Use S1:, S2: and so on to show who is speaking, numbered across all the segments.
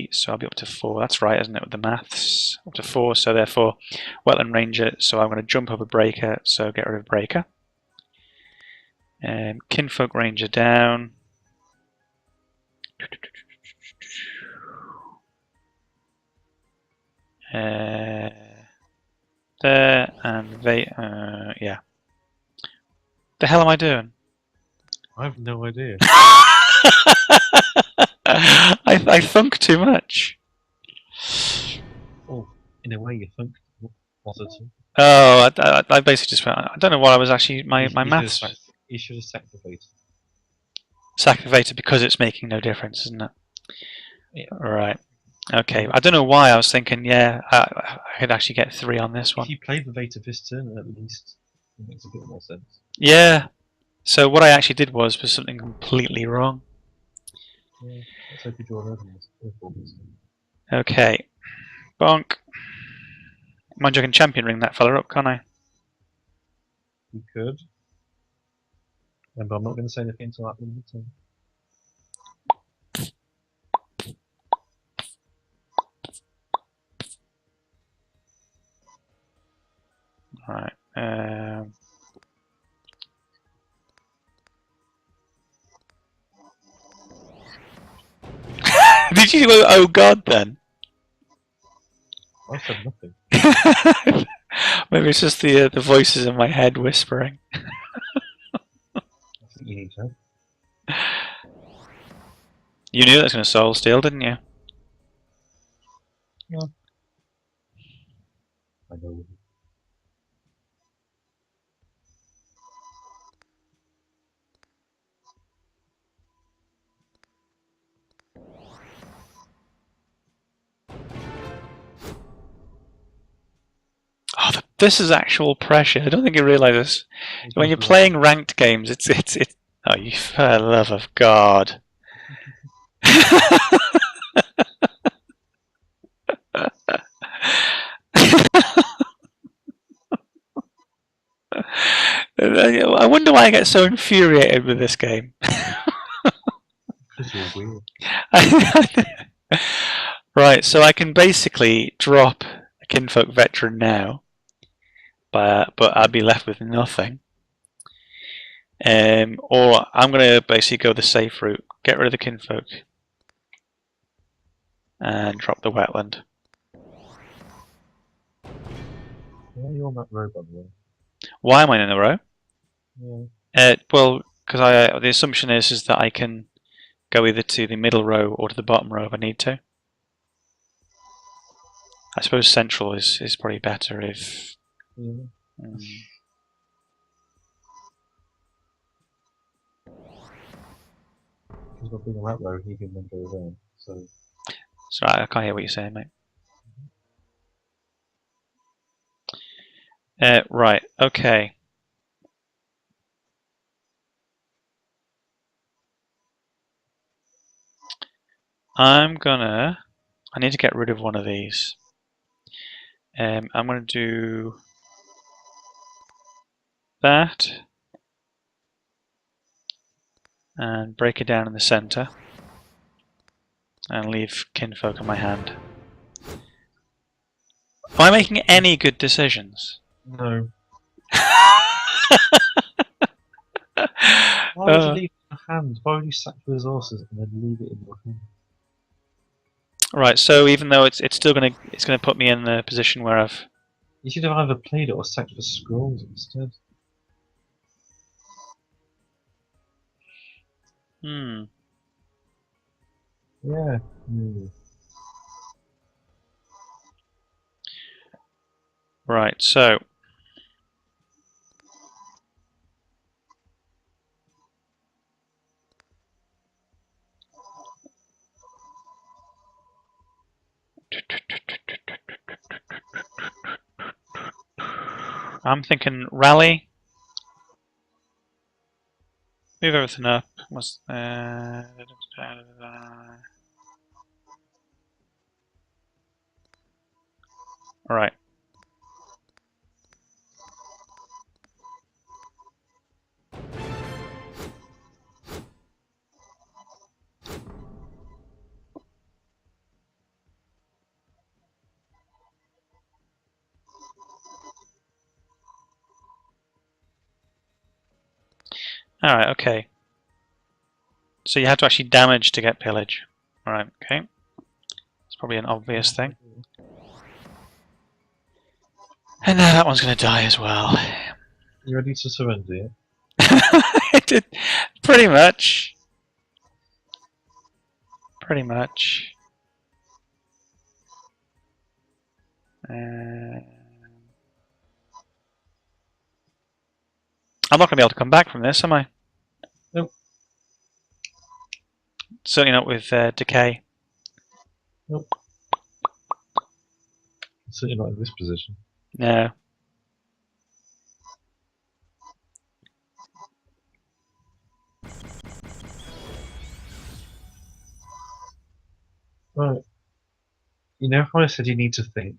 S1: 3, so I'll be up to 4. That's right, isn't it, with the maths? Up to 4, so therefore Wetland Ranger, so I'm going to jump over Breaker, so get rid of Breaker. Kinfolk Ranger down. There, and they, yeah. The hell am I doing?
S2: I have no idea.
S1: I thunk too much.
S2: Oh, in a way, you think positive.
S1: Oh, I basically just went. I don't know what I was actually. My maths
S2: You should have sacrificed.
S1: Sacrificated because it's making no difference, isn't it?
S2: Yeah.
S1: Right. Okay. I don't know why I was thinking. Yeah, I could actually get 3 on this one.
S2: If you play the Veta Vista, at least it makes a bit more sense.
S1: Yeah. So what I actually did was something completely wrong.
S2: Yeah. Let's hope you draw another one.
S1: Okay. Bonk. Mind you, I can champion ring that fella up, can't I?
S2: You could. But I'm not going to say anything until that limit.
S1: Right. Did you go, oh god, then?
S2: I said nothing.
S1: Maybe it's just the voices in my head whispering.
S2: I think you need help.
S1: You knew that was going to soul steal, didn't you?
S2: Yeah. I know.
S1: Oh, this is actual pressure. I don't think you realise this. When you're playing ranked games, it's. Oh, you for the love of God! I wonder why I get so infuriated with this game.
S2: Because you're weird.
S1: Right, so I can basically drop a Kinfolk Veteran now, but I'd be left with nothing. Or I'm going to basically go the safe route, get rid of the Kinfolk, and drop the Wetland.
S2: Why are you on that row, by the way?
S1: Why am I in a row?
S2: Yeah.
S1: Well, because the assumption is that I can go either to the middle row or to the bottom row if I need to. I suppose central is probably better if.
S2: Yeah. Because by being on that row, he can then go there. So.
S1: Sorry, I can't hear what you're saying, mate. Right. Okay. I need to get rid of one of these. I'm going to do that and break it down in the center and leave Kinfolk in my hand. Am I making any good decisions?
S2: No. Why would you leave it in your hand? Why would you sack resources and then leave it in your hand?
S1: Right. So even though it's still gonna put me in the position where I've.
S2: You should have either played it or sacked for scrolls instead.
S1: Hmm.
S2: Yeah.
S1: Right. So. I'm thinking rally. Move everything up. What's Right. Alright, okay. So you have to actually damage to get pillage. Alright, okay. It's probably an obvious thing. And now that one's going to die as well.
S2: You ready to surrender yet?
S1: It did pretty much. Pretty much. I'm not going to be able to come back from this, am I?
S2: Nope.
S1: Certainly not with decay.
S2: Nope. Certainly not in this position.
S1: No.
S2: Right. You know how I said you need to think?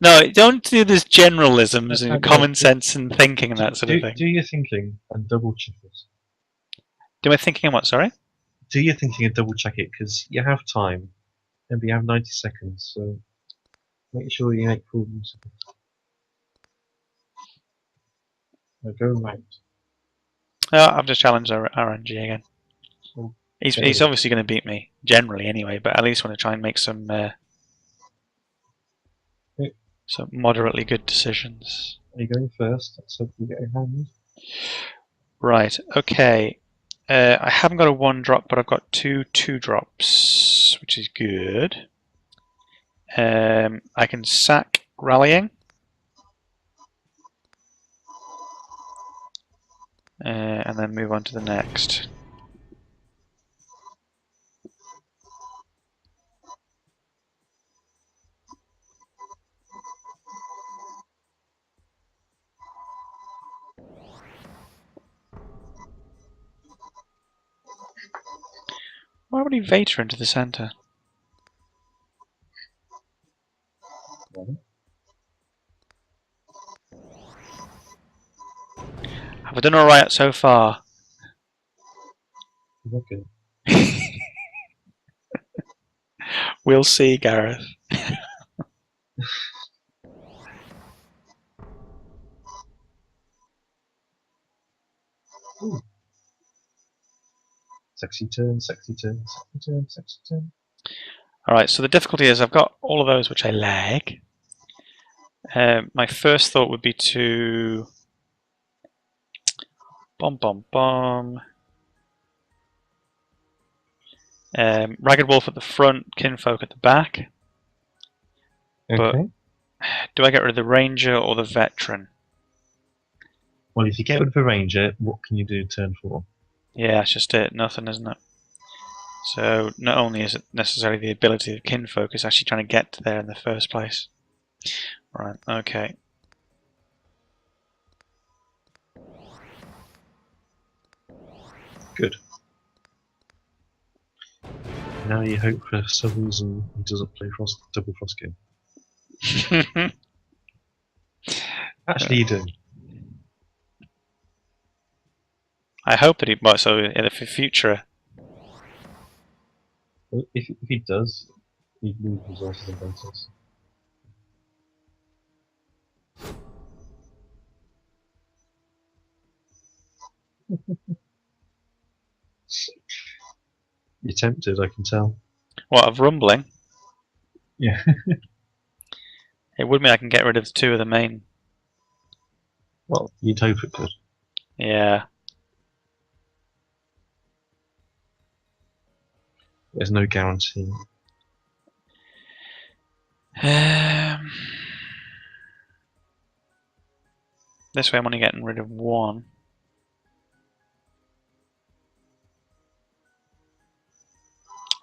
S1: No, don't do this generalisms and
S2: Okay,
S1: common sense and thinking and that sort of thing.
S2: Do your thinking and double check it.
S1: Do my thinking and what, sorry?
S2: Do your thinking and double check it, because you have time. And you have 90 seconds, so make sure you make full use of it. Now go right.
S1: Oh, I've just challenged RNG again.
S2: Oh,
S1: He's obviously going to beat me, generally anyway, but at least want to try and make some moderately good decisions.
S2: Are you going first? Let's hope you get your hand.
S1: Right, okay. I haven't got a 1-drop, but I've got 2 2-drops, which is good. I can sack rallying. And then move on to the next. Why would he Vader into the centre? Have I done alright so far?
S2: Okay.
S1: We'll see, Gareth.
S2: Ooh. Sexy turn, sexy turn, sexy turn, sexy turn.
S1: Alright, so the difficulty is I've got all of those which I lag. My first thought would be to Ragged Wolf at the front, Kinfolk at the back.
S2: Okay.
S1: But do I get rid of the Ranger or the Veteran?
S2: Well, if you get rid of a Ranger, what can you do turn 4?
S1: Yeah, that's just it. Nothing, isn't it? So not only is it necessarily the ability of Kinfolk, it's actually trying to get to there in the first place. Right, okay.
S2: Good. Now you hope for some reason he doesn't play double frost game. Actually, you do.
S1: I hope that he might. So in the future.
S2: Well, if he does, he'd lose resources and bases. You're tempted, I can tell.
S1: What, of rumbling?
S2: Yeah.
S1: It would mean I can get rid of 2 of the main.
S2: Well, you'd hope it could.
S1: Yeah.
S2: There's no guarantee.
S1: This way I'm only getting rid of 1.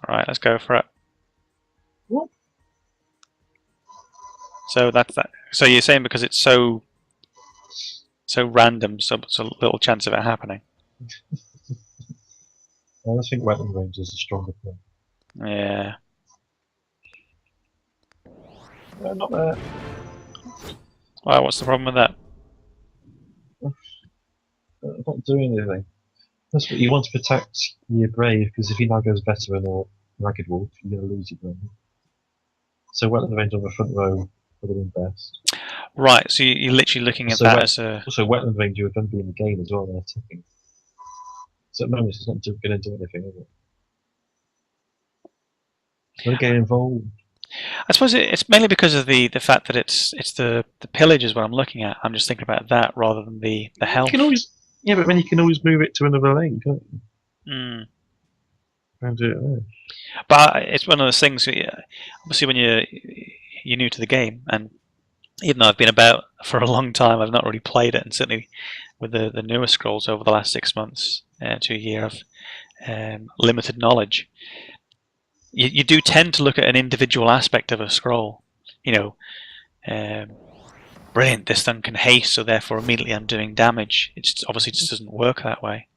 S1: Alright, let's go for it.
S2: What?
S1: So that's that. So you're saying because it's so random, so it's a little chance of it happening.
S2: I think Wetland Range is a stronger play.
S1: Yeah.
S2: No, not there.
S1: Well, what's the problem with that?
S2: Not doing anything. That's what you want to protect your Brave, because if he now goes Veteran or Ragged Wolf, you're going to lose your Brave. So Wetland Range on the front row would have been best.
S1: Right, so you're literally looking at
S2: Also,
S1: that as a...
S2: Also, Wetland Range, you would then be in the game as well, they're attacking. So at the moment, it's not going to do anything, is it? Got to get involved.
S1: I suppose it's mainly because of the fact that it's the pillage is what I'm looking at. I'm just thinking about that rather than the health.
S2: You can always, yeah, but then you can always move it to another lane, can't you? And do it there.
S1: But it's one of those things. Obviously, when you're new to the game, and even though I've been about for a long time, I've not really played it, and certainly with the newer scrolls over the last 6 months to a year of limited knowledge, you do tend to look at an individual aspect of a scroll. You know, brilliant, this thing can haste, so therefore immediately I'm doing damage. It obviously just doesn't work that way.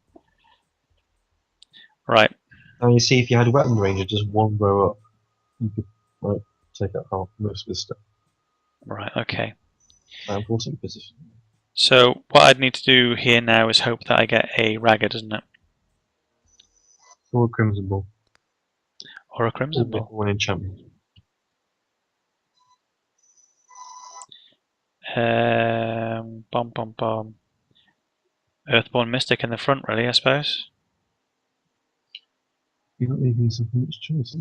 S1: Right.
S2: Now you see, if you had Wetland Ranger just one row up, you could like take out half most of the stuff.
S1: Right, okay.
S2: Important position.
S1: So what I'd need to do here now is hope that I get a ragged, isn't it?
S2: Or a Crimson Ball.
S1: Or a crimson ball.
S2: One enchantment.
S1: Bum. Earthborn Mystic in the front, really, I suppose.
S2: You're not leaving yourself much choice,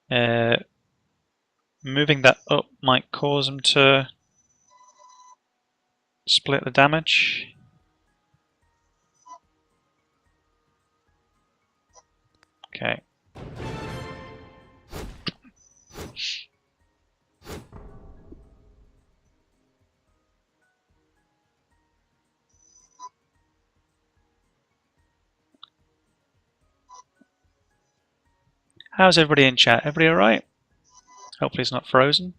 S2: are you?
S1: Moving that up might cause them to split the damage. Okay. How's everybody in chat? Everybody alright? Hopefully it's not frozen.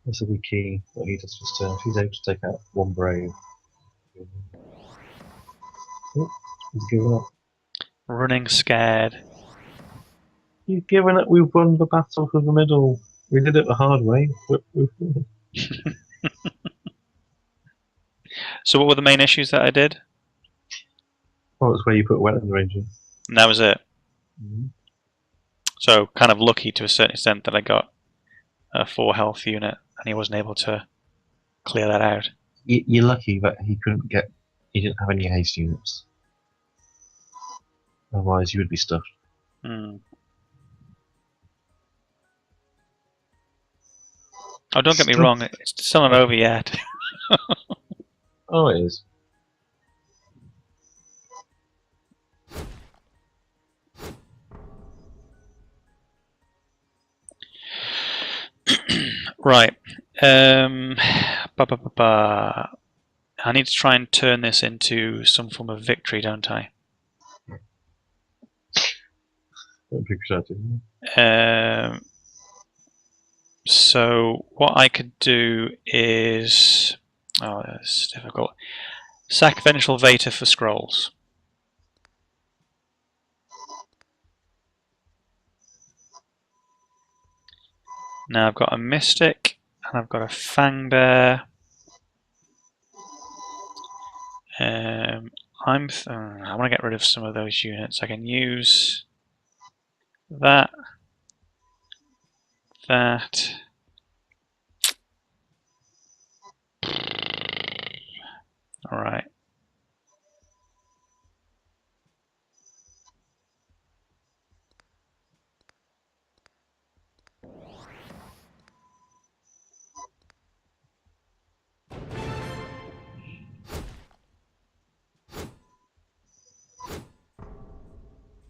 S2: This will be key, what he does for turn. If he's able to take out one brave. Oh, he's given up.
S1: Running scared.
S2: He's given up. We've won the battle for the middle. We did it the hard way.
S1: So what were the main issues that I did?
S2: Well, it's where you put Wetland Ranger.
S1: And that was it.
S2: Mm-hmm.
S1: So kind of lucky to a certain extent that I got a 4 health unit and he wasn't able to clear that out.
S2: You're lucky that he didn't have any haste units. Otherwise you would be stuffed.
S1: Oh, don't get me wrong, it's still not over yet.
S2: Oh, it is.
S1: Right. I need to try and turn this into some form of victory, don't I? So what I could do is... Oh, that's difficult. Sack Vengeful Vator for scrolls. Now I've got a Mystic, and I've got a Fangbear. I want to get rid of some of those units. I can use that. All right.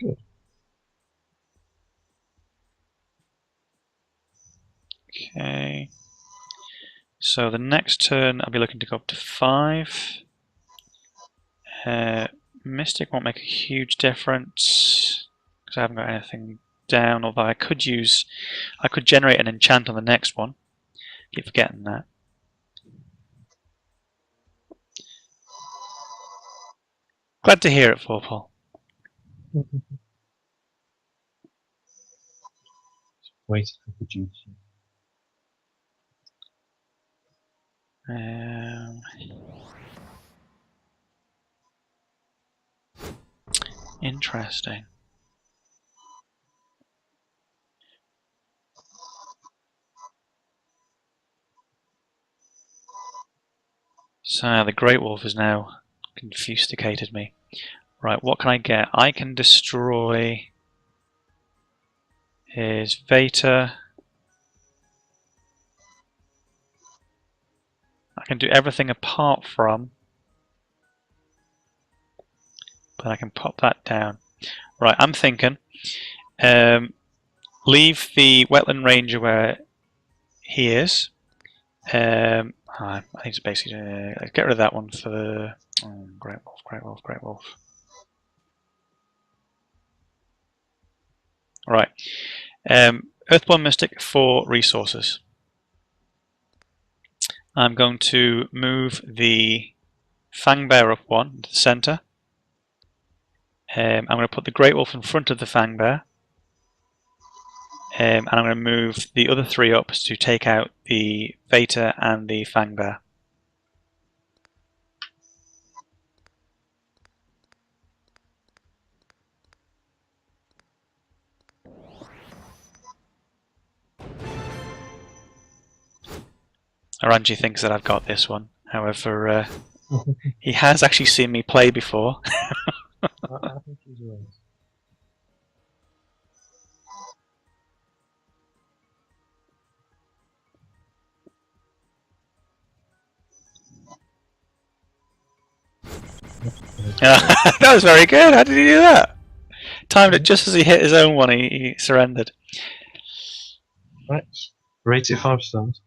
S2: Good.
S1: Okay. So the next turn, I'll be looking to go up to 5. Mystic won't make a huge difference because I haven't got anything down. Although I could generate an enchant on the next one. Keep forgetting that. Glad to hear it, Paul.
S2: Wait for the duty.
S1: Interesting. So the Great Wolf has now confusticated me. Right, what can I get? I can destroy his Veta. I can do everything apart from, but I can pop that down. Right, I'm thinking, leave the Wetland Ranger where he is. I need to basically get rid of that one for the Great Wolf, Great Wolf, Great Wolf. Right, Earthborn Mystic for resources. I'm going to move the Fangbear up one into the centre. I'm going to put the Great Wolf in front of the Fangbear. And I'm going to move the other three up to take out the Veta and the Fangbear. Aranji thinks that I've got this one. However, he has actually seen me play before.
S2: I think he's right.
S1: That was very good. How did he do that? Timed it just as he hit his own one. He surrendered.
S2: Right. Rate it 5 stars.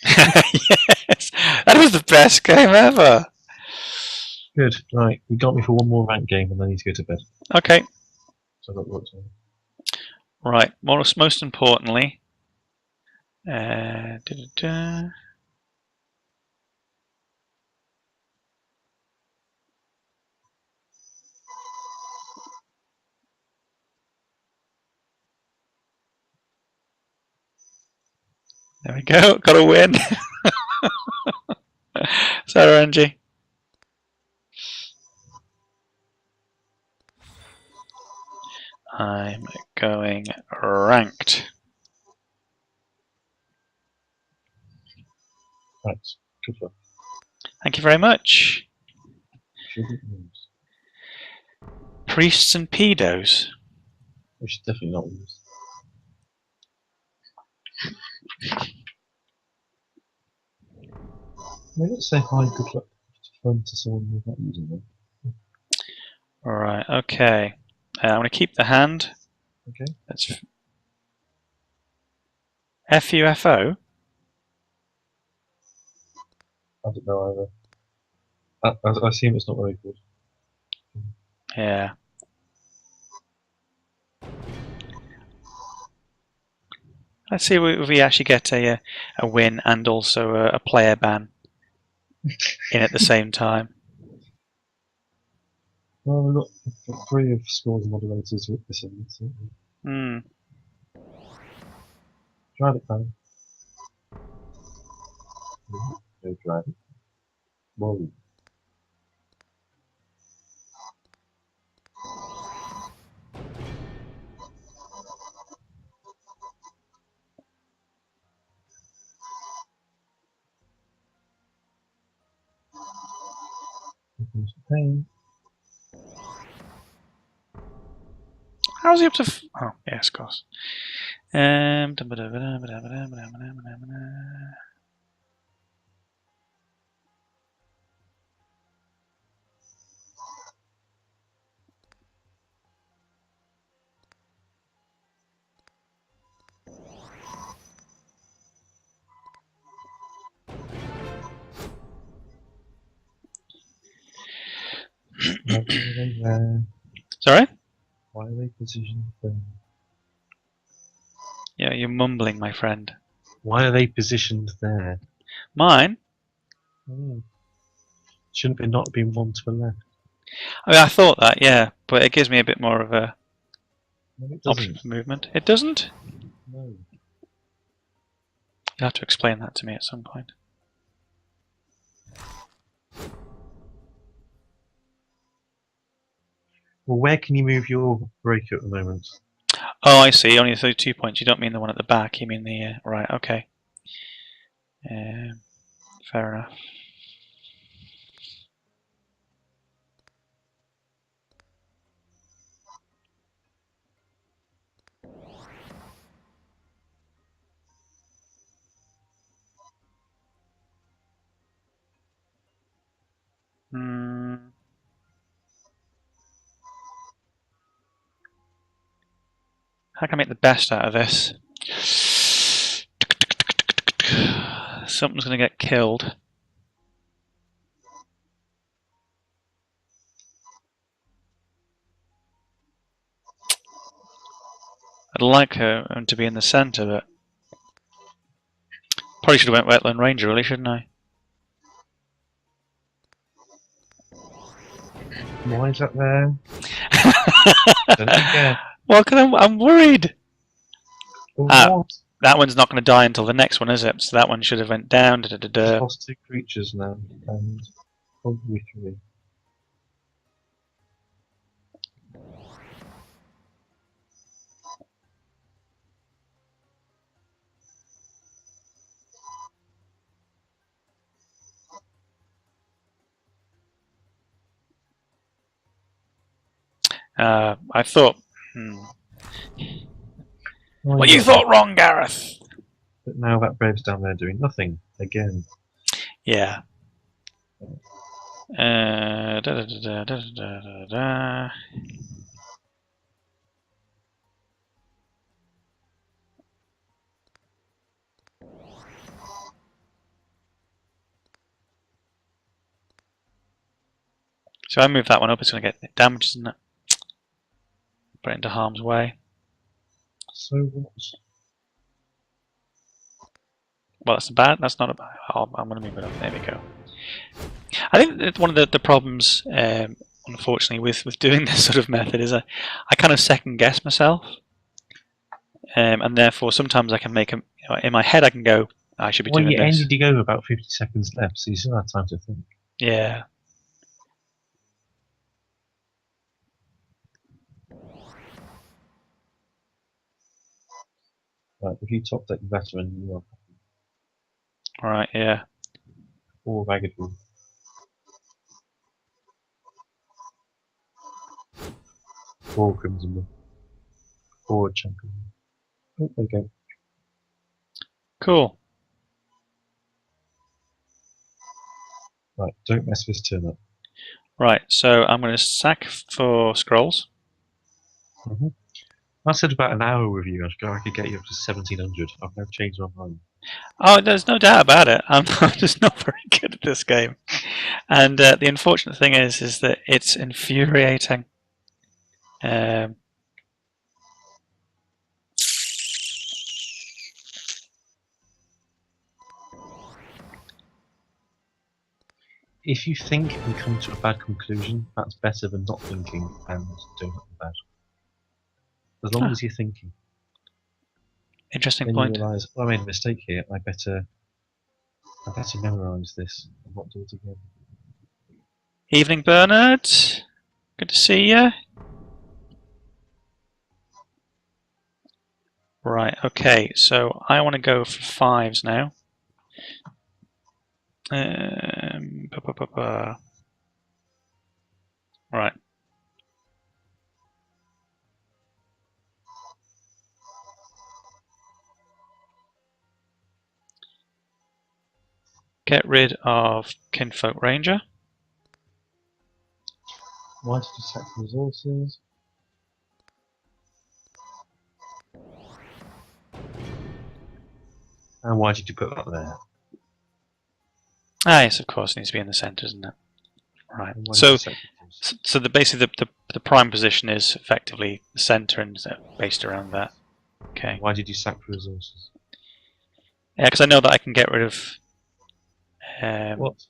S1: Yes, that was the best game ever.
S2: Good. Right. You got me for one more rank game and then I need to go to bed.
S1: Okay.
S2: So I've got work to do.
S1: Right. Most importantly, da-da-da. There we go. Got a win. Sorry, Angie. I'm going ranked.
S2: Right. Good luck.
S1: Thank you very much.
S2: Shouldn't lose.
S1: Priests and pedos.
S2: We should definitely not lose. Maybe let's say hi, good luck, fun to someone who's not using them.
S1: Alright, okay. I'm going to keep the hand.
S2: Okay.
S1: That's FUFO.
S2: I don't know either. I assume it's not very good.
S1: Yeah. Let's see if we actually get a win and also a player ban in at the same time.
S2: Well, we've got 3 of Scores moderators with this in, so
S1: Hmm.
S2: drive it down. Go drive it. Whoa. Here comes the pain.
S1: How's he up to? Oh, yes, of course.
S2: Why are they there?
S1: Sorry?
S2: Why are they positioned there?
S1: Yeah, you're mumbling, my friend.
S2: Why are they positioned there?
S1: Mine?
S2: Oh. Shouldn't there not been one to the left?
S1: I mean, I thought that, yeah, but it gives me a bit more of a
S2: No, it
S1: option
S2: doesn't.
S1: for movement. It doesn't?
S2: No.
S1: You'll have to explain that to me at some point.
S2: Well, where can you move your breaker at the moment?
S1: Oh, I see. Only those 2 points. You don't mean the one at the back. You mean the right? Okay. Fair enough. Hmm. How can I make the best out of this? Something's going to get killed. I'd like him to be in the centre, but probably should have went Wetland Ranger, really, shouldn't I?
S2: Why is that there? Done it again.
S1: Well, because I'm worried.
S2: Well, what?
S1: That one's not going to die until the next one, is it? So that one should have went down. Da, da, da, da.
S2: Lost 2 creatures now, and probably 3.
S1: I thought.
S2: Oh,
S1: Well, you thought wrong, Gareth.
S2: But now that Brave's down there doing nothing again.
S1: Yeah. Da, da, da, da, da, da, da. So I move that one up, it's going to get damaged, isn't it? Put it into harm's way.
S2: So what?
S1: Well, that's bad. That's not a bad. I'm going to move it up. There we go. I think that one of the problems, unfortunately, with doing this sort of method is I kind of second guess myself, and therefore sometimes I can make a. In my head, I can go, I should be
S2: Well,
S1: doing
S2: you
S1: this.
S2: ended to go about 50 seconds left, so you still have time to think.
S1: Yeah.
S2: Right, if you top deck veteran, you are
S1: All right. Yeah.
S2: or ragged wolf. Or crimson wolf. Or champion. Oh, there you go.
S1: Cool.
S2: Right, don't mess this turn up.
S1: Right. So I'm going to sack for scrolls.
S2: I said about an hour with you, I could get you up to 1700. I've now changed my mind.
S1: Oh, there's no doubt about it. I'm just not very good at this game, and the unfortunate thing is that it's infuriating.
S2: If you think and come to a bad conclusion, that's better than not thinking and doing something bad. As long as you're thinking.
S1: Interesting
S2: Then you
S1: point.
S2: realise, well, I made a mistake here. I better memorise this and not do it again.
S1: Evening, Bernard. Good to see you. Right, okay, so I want to go for 5s now. Right. Get rid of Kinfolk Ranger.
S2: Why did you sack resources? And why did you put that there?
S1: Ah, yes, of course, it needs to be in the centre, doesn't it? Right.
S2: And why did
S1: So,
S2: you sack resources?
S1: so basically, the prime position is effectively the centre, and based around that. Okay.
S2: Why did you sack resources?
S1: Yeah, because I know that I can get rid of.
S2: What?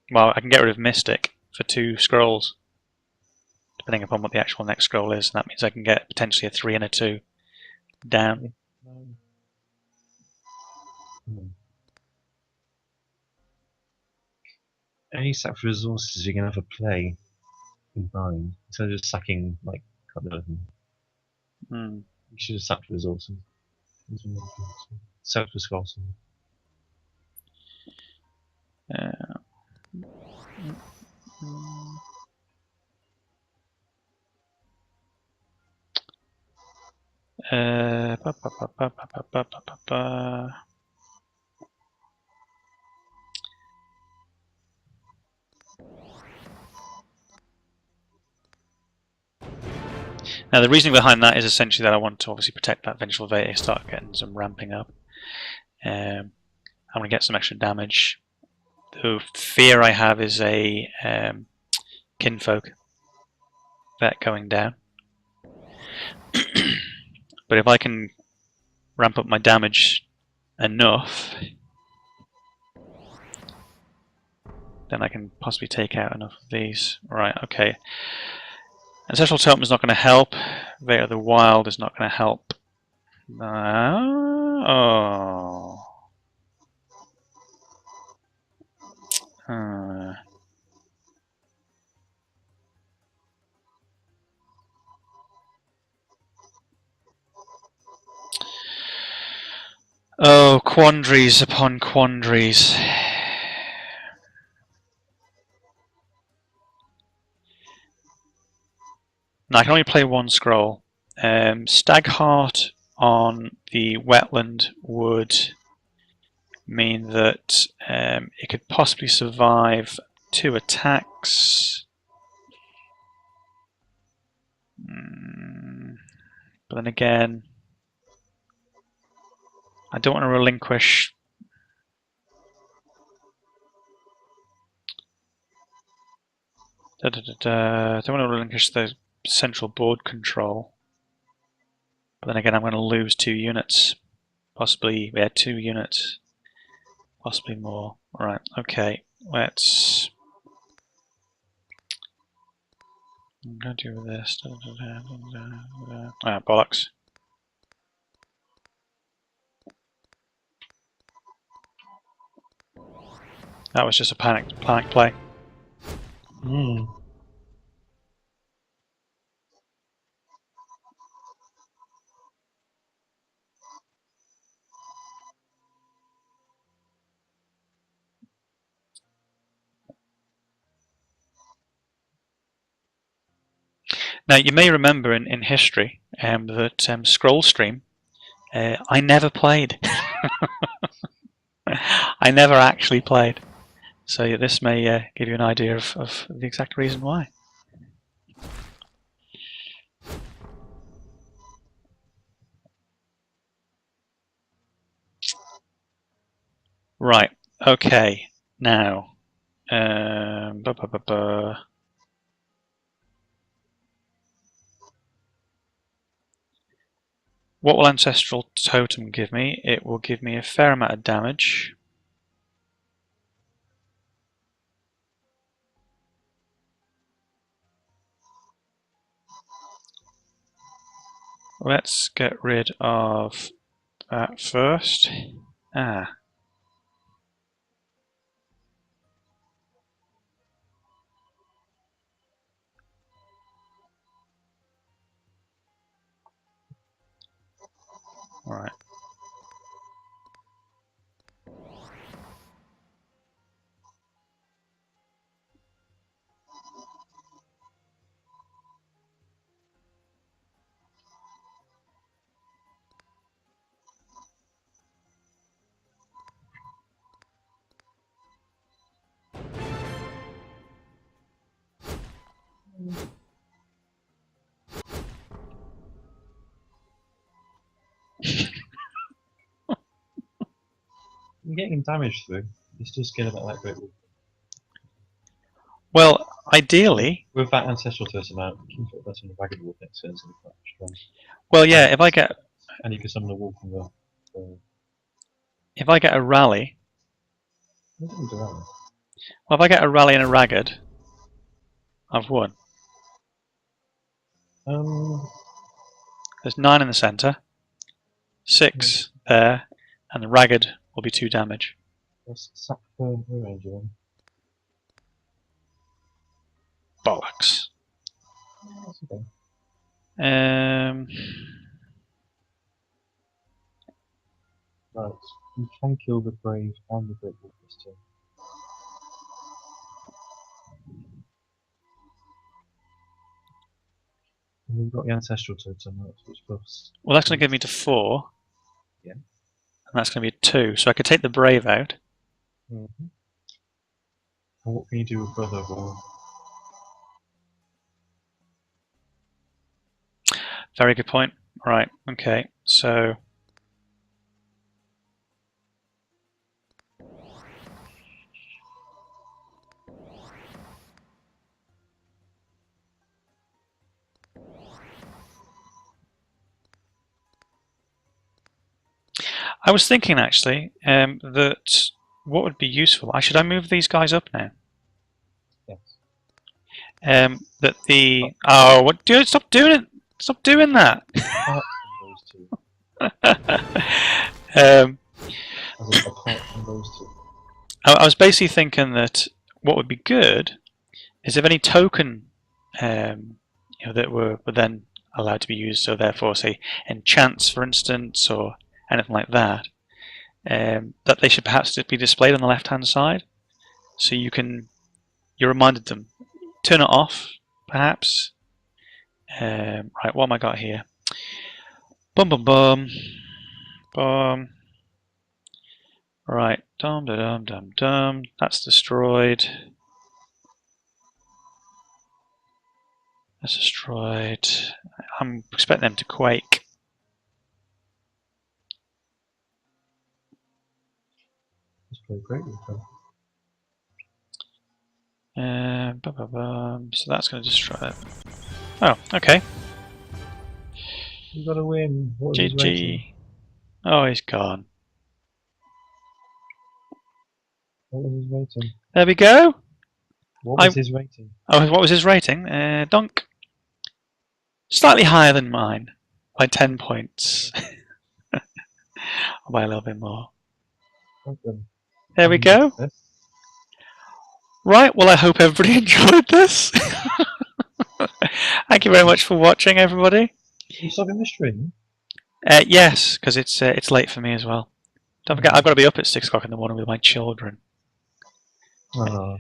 S1: Well, I can get rid of Mystic for 2 scrolls, depending upon what the actual next scroll is. And that means I can get potentially a 3 and a 2 down.
S2: Any sack resources you're going to have a play combined instead of just sacking like can't do anything.
S1: Hmm.
S2: You should have sacked resources. Sacked for Scrollstream.
S1: Ba, ba, ba, ba, ba, ba, ba, ba, ba. Now the reasoning behind that is essentially that I want to obviously protect that Vengeful Veta, start getting some ramping up. I'm going to get some extra damage. The fear I have is a Kinfolk vet going down. But if I can ramp up my damage enough, then I can possibly take out enough of these. Right, okay. Ancestral Totem is not going to help. Veta of the Wild is not going to help. Oh. Oh, quandaries upon quandaries. Now I can only play one scroll. Stagheart on the wetland would mean that it could possibly survive 2 attacks. But then again, I don't want to relinquish. I don't want to relinquish the central board control. But then again, I'm going to lose 2 units. Possibly, yeah, 2 units. Possibly more. Right, okay. Let's. I'm going to do this. Ah, bollocks. That was just a panic play. Now, you may remember in history that Scrollstream, I never played. I never actually played. So yeah, this may give you an idea of the exact reason why. Right, okay, now. What will Ancestral Totem give me? It will give me a fair amount of damage. Let's get rid of that first. Ah. Alright.
S2: You're getting damage through. You're still scared about that great wolf.
S1: Well, ideally.
S2: With that ancestral totem out, you can put that on the ragged wolf next turn, so quite strong.
S1: Well, yeah. If I get.
S2: And you can summon a wolf from the.
S1: If I get a rally.
S2: I didn't do that.
S1: Well, if I get a rally and a ragged, I've won. There's 9 in the centre, 6 there, and the ragged will be 2 damage.
S2: Let's sack for the ranger then.
S1: Bollocks.
S2: That's okay. Right. You can kill the brave and the great wolf this turn. And you've got the ancestral totem, which buffs.
S1: Well, that's going to give me to 4.
S2: Yeah.
S1: And that's going to be a 2. So I could take the brave out.
S2: Mm-hmm. And what can you do with Brother of War?
S1: Very good point. Right. Okay. So I was thinking actually that what would be useful. Should I move these guys up now?
S2: Yes.
S1: That the what? Dude, stop doing it! Stop doing that!
S2: Apart from those two. Apart from those two.
S1: I was basically thinking that what would be good is if any token that were then allowed to be used, so therefore say enchants for instance or anything like that, that they should perhaps just be displayed on the left hand side, so you're reminded them. Turn it off perhaps. Right, what am I got here? Bum bum bum bum. Right, dum dum dum dum. That's destroyed. That's destroyed. I'm expecting them to quake.
S2: Let's play great with them.
S1: So that's going to destroy it. Oh, okay.
S2: You gotta win. What was his rating?
S1: GG. Oh, he's gone.
S2: What was his rating?
S1: There we go.
S2: What was his rating?
S1: Oh, what was his rating? Donk. Slightly higher than mine by 10 points. Or by a little bit more.
S2: Okay.
S1: There we go. Right, well I hope everybody enjoyed this. Thank you very much for watching, everybody.
S2: You stopping the stream?
S1: Yes, because it's late for me as well. Don't forget, I've got to be up at 6 o'clock in the morning with my children.
S2: Oh,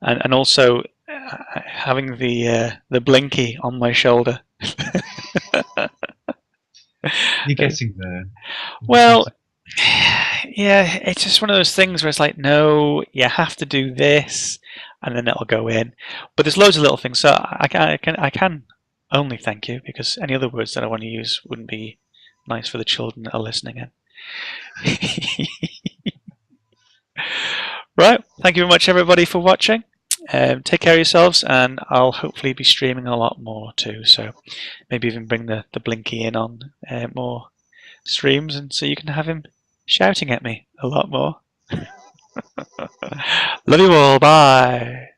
S1: and also having the blinky on my shoulder.
S2: You're getting there.
S1: Well, yeah, it's just one of those things where it's like, no, you have to do this, and then it'll go in. But there's loads of little things, so I can only thank you, because any other words that I want to use wouldn't be nice for the children that are listening in. Right, thank you very much, everybody, for watching. Take care of yourselves, and I'll hopefully be streaming a lot more too. So maybe even bring the Blinky in on more streams, and so you can have him shouting at me a lot more. Love you all. Bye.